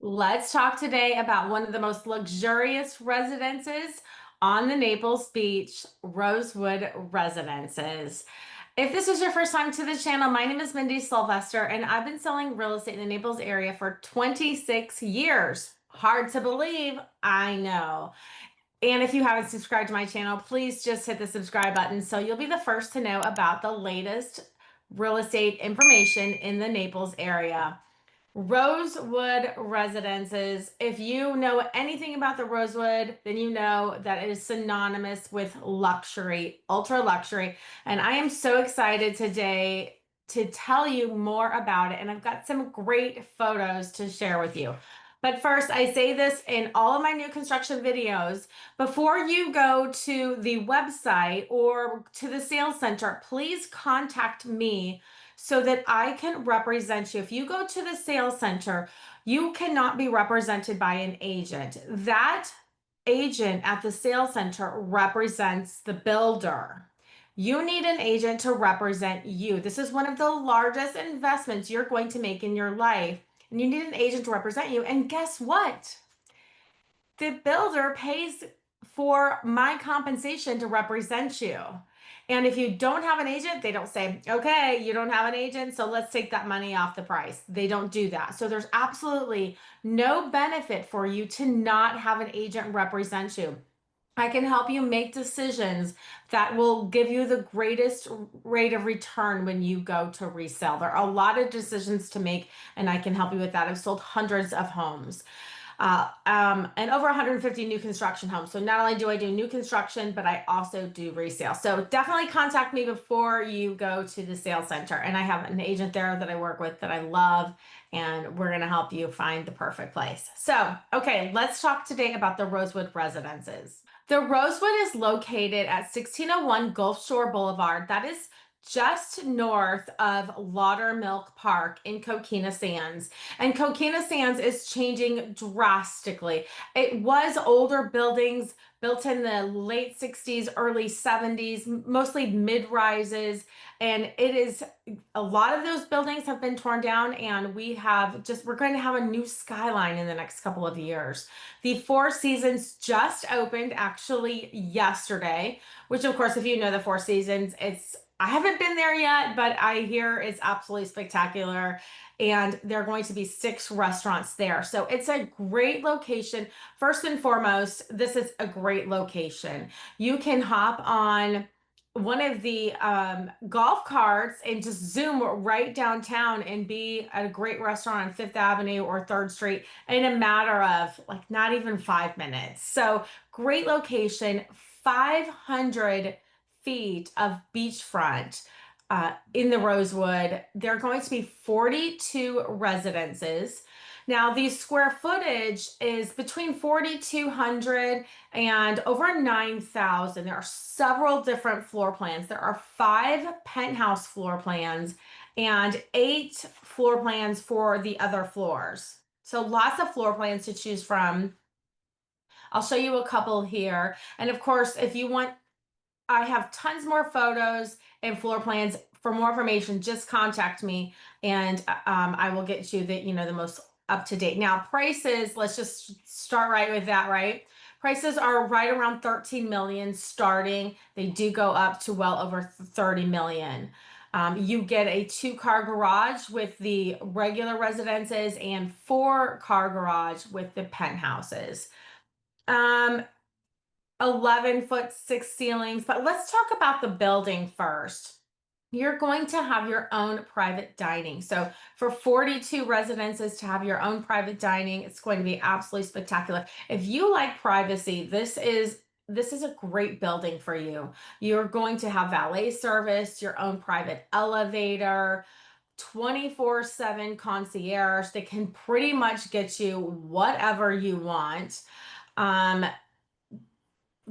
Let's talk today about one of the most luxurious residences on the Naples beach, Rosewood Residences. If this is your first time to the channel, my name is Mindy Sylvester, and I've been selling real estate in the Naples area for 26 years. Hard to believe, I know. And if you haven't subscribed to my channel, please just hit the subscribe button so you'll be the first to know about the latest real estate information in the Naples area. Rosewood Residences. If you know anything about the Rosewood, then you know that it is synonymous with luxury, ultra luxury. And I am so excited today to tell you more about it. And I've got some great photos to share with you. But first, I say this in all of my new construction videos. Before you go to the website or to the sales center, please contact me so that I can represent you. If you go to the sales center, you cannot be represented by an agent. That agent at the sales center represents the builder. You need an agent to represent you. This is one of the largest investments you're going to make in your life, and you need an agent to represent you. And guess what? The builder pays for my compensation to represent you. And if you don't have an agent, they don't say, okay, you don't have an agent, so let's take that money off the price. They don't do that. So there's absolutely no benefit for you to not have an agent represent you. I can help you make decisions that will give you the greatest rate of return when you go to resell. There are a lot of decisions to make, and I can help you with that. I've sold hundreds of homes and over 150 new construction homes. So not only do I do new construction, but I also do resale. So definitely contact me before you go to the sales center. And I have an agent there that I work with that I love, and we're going to help you find the perfect place. So, okay, let's talk today about the Rosewood Residences. The Rosewood is located at 1601 Gulf Shore Boulevard. That is just north of Laudermilk Park in Coquina Sands. And Coquina Sands is changing drastically. It was older buildings built in the late 60s, early 70s, mostly mid-rises. And it is a lot of those buildings have been torn down, and we're going to have a new skyline in the next couple of years. The Four Seasons just opened actually yesterday, which of course, if you know the Four Seasons, I haven't been there yet, but I hear it's absolutely spectacular. And there are going to be 6 restaurants there. So it's a great location. First and foremost, this is a great location. You can hop on one of the golf carts and just zoom right downtown and be at a great restaurant on Fifth Avenue or Third Street in a matter of like not even 5 minutes. So great location, 500 feet of beachfront in the Rosewood. There are going to be 42 residences. Now, the square footage is between 4,200 and over 9,000. There are several different floor plans. There are 5 penthouse floor plans and 8 floor plans for the other floors. So lots of floor plans to choose from. I'll show you a couple here. And of course, if you want, I have tons more photos and floor plans. For more information, just contact me, and I will get you the most up to date. Now, prices, let's just start right with that, right? Prices are right around 13 million starting. They do go up to well over 30 million. You get a 2-car garage with the regular residences and 4-car garage with the penthouses. 11-foot 6 ceilings. But let's talk about the building first. You're going to have your own private dining. So for 42 residences to have your own private dining, it's going to be absolutely spectacular. If you like privacy, this is a great building for you. You're going to have valet service, your own private elevator, 24/7 concierge that can pretty much get you whatever you want. Um,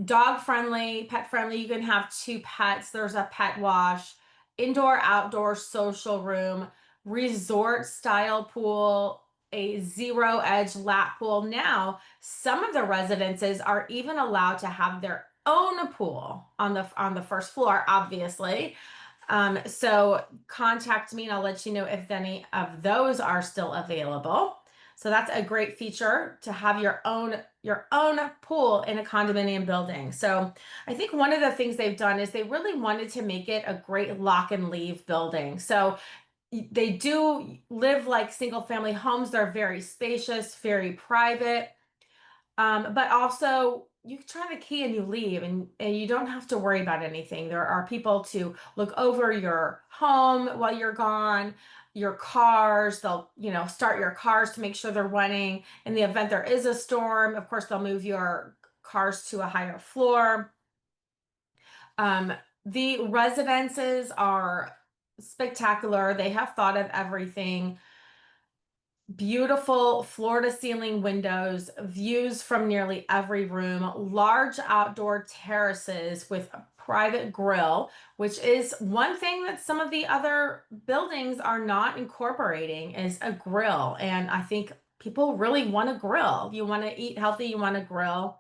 Dog friendly, pet friendly. You can have 2 pets. There's a pet wash, indoor, outdoor social room, resort style pool, a zero edge lap pool. Now, some of the residences are even allowed to have their own pool on the first floor, obviously. So contact me and I'll let you know if any of those are still available. So that's a great feature to have your own pool in a condominium building. So I think one of the things they've done is they really wanted to make it a great lock and leave building. So they do live like single family homes. They're very spacious, very private. But also you turn the key and you leave and you don't have to worry about anything. There are people to look over your home while you're gone, your cars, they'll start your cars to make sure they're running. In the event there is a storm, of course, they'll move your cars to a higher floor. Um, the residences are spectacular. They have thought of everything. Beautiful floor to ceiling windows, views from nearly every room, large outdoor terraces with a private grill, which is one thing that some of the other buildings are not incorporating is a grill. And I think people really want to grill. You want to eat healthy, you want to grill.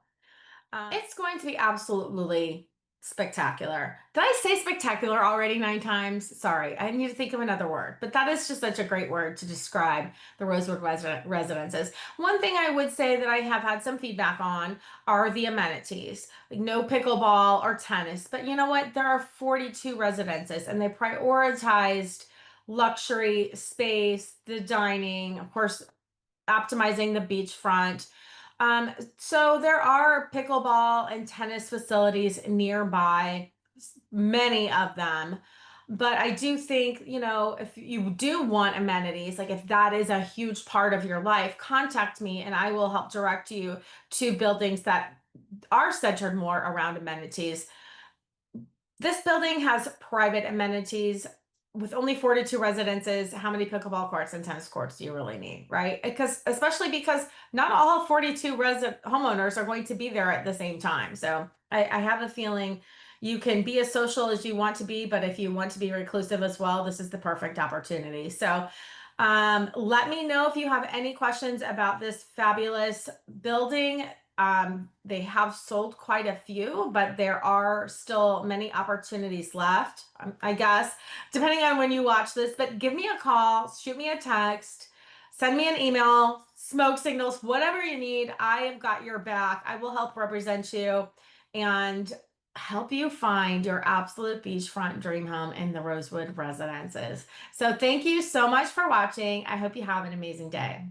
It's going to be absolutely spectacular. Did I say spectacular already 9 times? Sorry, I need to think of another word. But that is just such a great word to describe the Rosewood residences. One thing I would say that I have had some feedback on are the amenities, like no pickleball or tennis. But you know what? There are 42 residences, and they prioritized luxury space, the dining, of course, optimizing the beachfront. So there are pickleball and tennis facilities nearby, many of them. But I do think, if you do want amenities, like if that is a huge part of your life, contact me and I will help direct you to buildings that are centered more around amenities. This building has private amenities with only 42 residences. How many pickleball courts and tennis courts do you really need, right? Especially because not all 42 resident homeowners are going to be there at the same time. So I have a feeling you can be as social as you want to be, but if you want to be reclusive as well, this is the perfect opportunity. So let me know if you have any questions about this fabulous building. They have sold quite a few, but there are still many opportunities left, I guess, depending on when you watch this. But give me a call, shoot me a text, send me an email, smoke signals, whatever you need. I have got your back. I will help represent you and help you find your absolute beachfront dream home in the Rosewood residences. So thank you so much for watching. I hope you have an amazing day.